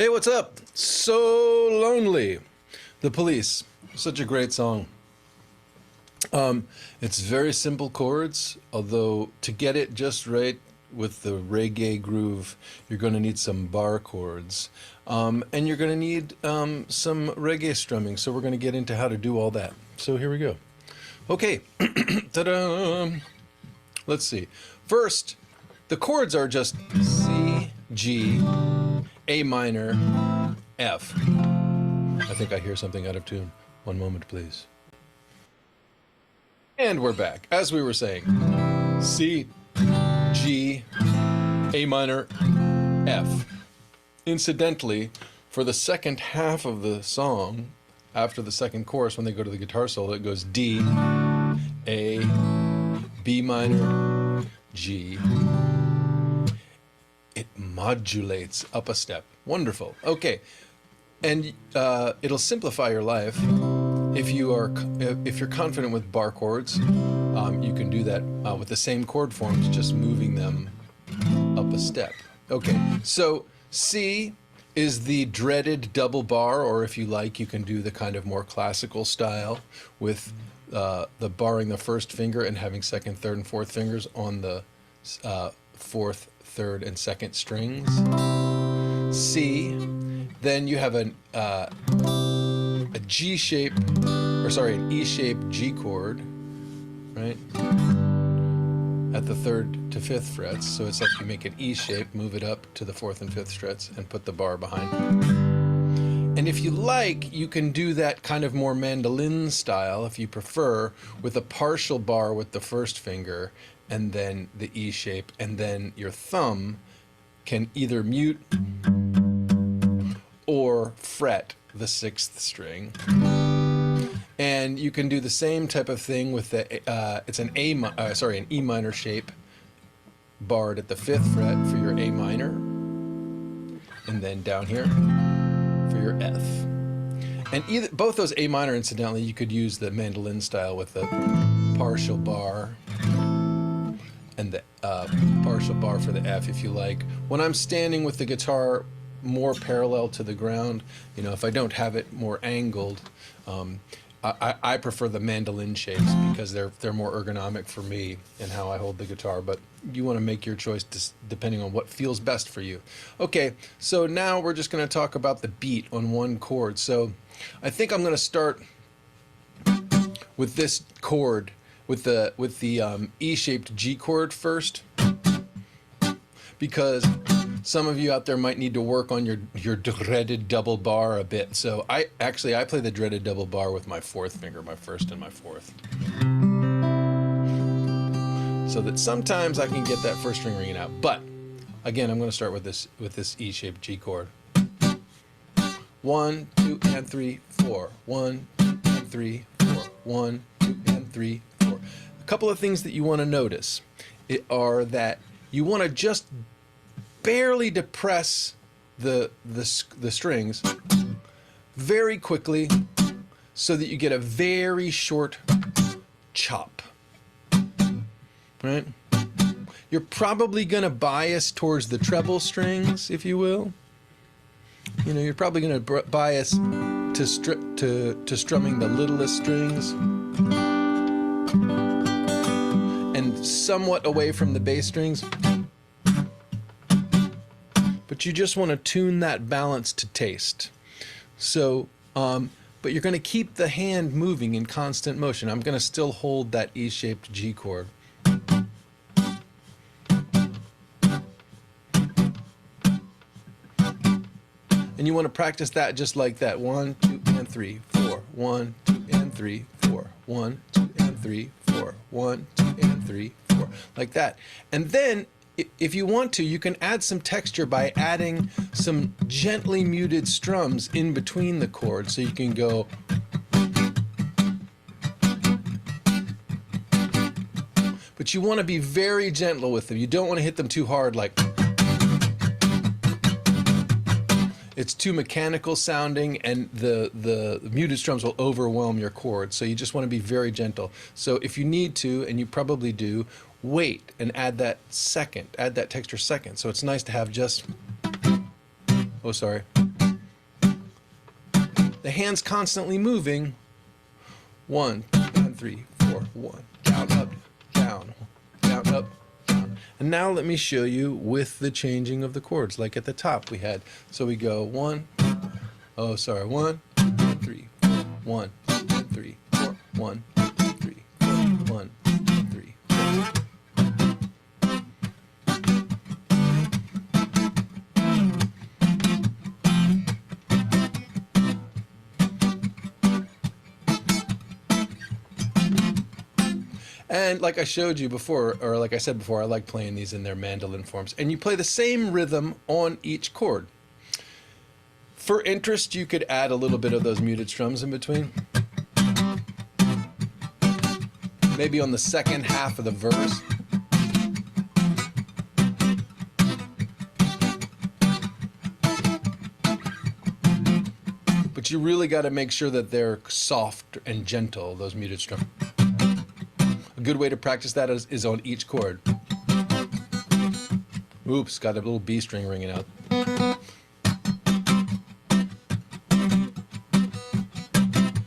Hey, what's up? So Lonely. The Police. Such a great song. It's very simple chords, although to get it just right with the reggae groove, you're going to need some bar chords. And you're going to need some reggae strumming, so we're going to get into how to do all that. So here we go. Okay. Ta-da! Let's see. First, the chords are just C, G, A minor, F. I think I hear something out of tune. One moment, please. And we're back. As we were saying, C, G, A minor, F. Incidentally, for the second half of the song, after the second chorus, when they go to the guitar solo, it goes D, A, B minor, G. It modulates up a step. Wonderful. Okay, and it'll simplify your life if you're confident with bar chords. You can do that with the same chord forms, just moving them up a step. Okay, so C is the dreaded double bar, or if you like, you can do the kind of more classical style with the barring the first finger and having second, third, and fourth fingers on the fourth, third, and second strings. C. Then you have an G shape, or sorry, an E shaped G chord, right? At the third to fifth frets. So it's like you make an E shape, move it up to the fourth and fifth frets, and put the bar behind. And if you like, you can do that kind of more mandolin style, if you prefer, with a partial bar with the first finger, and then the E shape, and then your thumb can either mute or fret the sixth string. And you can do the same type of thing with the it's an an E minor shape barred at the fifth fret for your A minor, and then down here for your F. And both those A minor, incidentally, you could use the mandolin style with the partial bar and the partial bar for the F if you like. When I'm standing with the guitar more parallel to the ground, you know, if I don't have it more angled, I prefer the mandolin shapes because they're more ergonomic for me and how I hold the guitar, but you want to make your choice depending on what feels best for you. Okay, so now we're just going to talk about the beat on one chord. So I think I'm going to start with this chord, with the E-shaped G chord first, because some of you out there might need to work on your dreaded double bar a bit. So I play the dreaded double bar with my fourth finger, my first and my fourth, so that sometimes I can get that first string ringing out. But again, I'm going to start with this E-shaped G chord. 1, 2, and 3, 4. 1, 2, and 3, 4. 1, 2, and 3, 4. A couple of things that you want to notice are that you want to just barely depress the strings very quickly so that you get a very short chop, right? You're probably going to bias towards the treble strings, if you will. You know, you're probably going to bias to strumming the littlest strings and somewhat away from the bass strings. But you just want to tune that balance to taste. So, but you're going to keep the hand moving in constant motion. I'm going to still hold that E-shaped G chord. And you want to practice that just like that. 1, 2, and 3, 4. 1, 2, and 3, 4. 1, 2, and 3, 4. 1, 2, and 3, 4. Like that. And then, if you want to, you can add some texture by adding some gently muted strums in between the chords. So you can go, but you want to be very gentle with them. You don't want to hit them too hard, like it's too mechanical sounding, and the muted strums will overwhelm your chords. So you just want to be very gentle. So if you need to, and you probably do, wait and add that texture second. So it's nice to have just, oh sorry, the hand's constantly moving. 1, 2, 3, 4, 1. Down, up, down, down, up, down. And now let me show you with the changing of the chords, like at the top we had. So we go 1, 1, 2, 3, 4, 1, 2, 3, 4, 1, 2, 3, 4, 1, 2, 3, 4. And like I showed you before, or like I said before, I like playing these in their mandolin forms. And you play the same rhythm on each chord. For interest, you could add a little bit of those muted strums in between. Maybe on the second half of the verse. But you really got to make sure that they're soft and gentle, those muted strums. A good way to practice that is on each chord. Oops, got a little B string ringing out.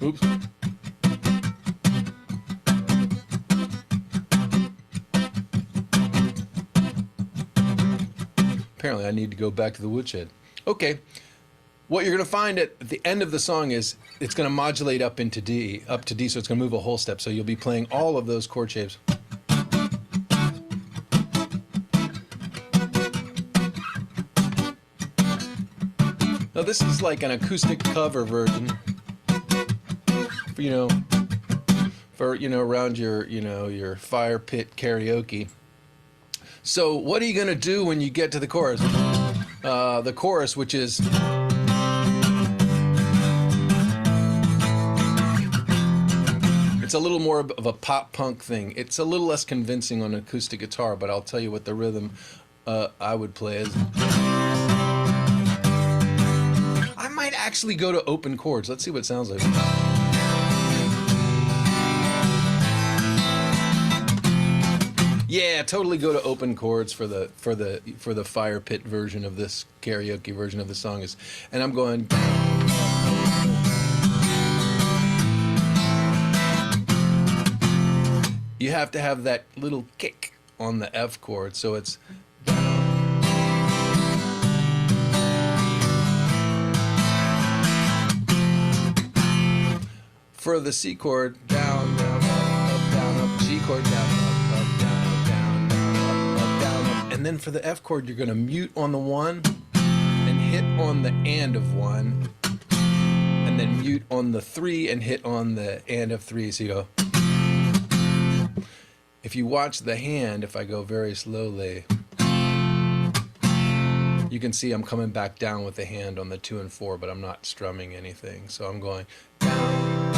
Oops. Apparently I need to go back to the woodshed. Okay. What you're going to find at the end of the song is it's going to modulate up into D, up to D, so it's going to move a whole step. So you'll be playing all of those chord shapes. Now this is like an acoustic cover version, for, around your fire pit karaoke. So what are you going to do when you get to the chorus? The chorus, which is... It's a little more of a pop punk thing. It's a little less convincing on acoustic guitar, but I'll tell you what the rhythm I would play is. I might actually go to open chords. Let's see what it sounds like. Yeah, totally go to open chords for the fire pit version of this karaoke version of the song is, and I'm going. You have to have that little kick on the F chord, so it's down. For the C chord, down, down, up, down, up, G chord, down, up, down, up, down, up, down, up. And then for the F chord, you're going to mute on the 1 and hit on the and of 1, and then mute on the 3 and hit on the and of 3, so you go. If you watch the hand, if I go very slowly, you can see I'm coming back down with the hand on the 2 and 4, but I'm not strumming anything. So I'm going down,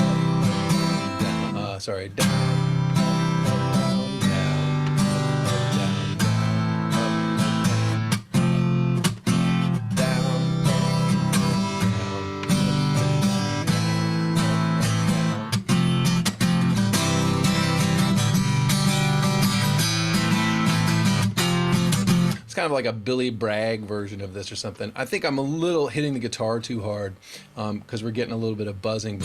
down, down, down. It's kind of like a Billy Bragg version of this or something. I think I'm a little hitting the guitar too hard because we're getting a little bit of buzzing.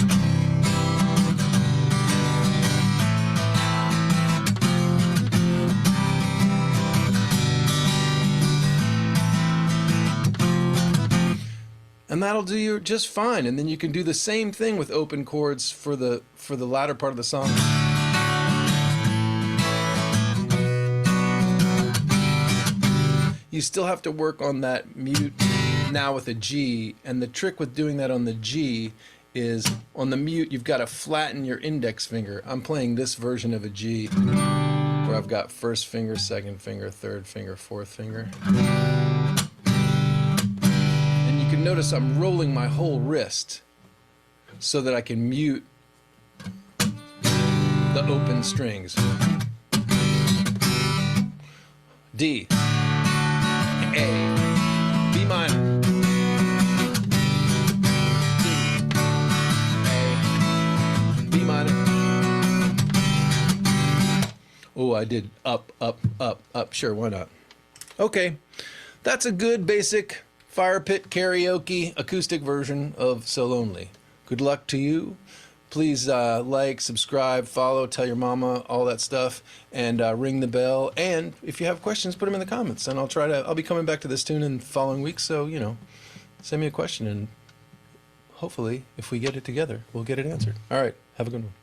And that'll do you just fine. And then you can do the same thing with open chords for the latter part of the song. You still have to work on that mute now with a G, and the trick with doing that on the G is on the mute you've got to flatten your index finger. I'm playing this version of a G where I've got first finger, second finger, third finger, fourth finger. And you can notice I'm rolling my whole wrist so that I can mute the open strings. D, A, B minor, D, A, B minor. Oh, I did up, up, up, up. Sure, why not? Okay, that's a good basic fire pit karaoke acoustic version of So Lonely. Good luck to you. Please like, subscribe, follow, tell your mama, all that stuff, and ring the bell. And if you have questions, put them in the comments, and I'll be coming back to this tune in the following weeks. So send me a question, and hopefully, if we get it together, we'll get it answered. All right, have a good one.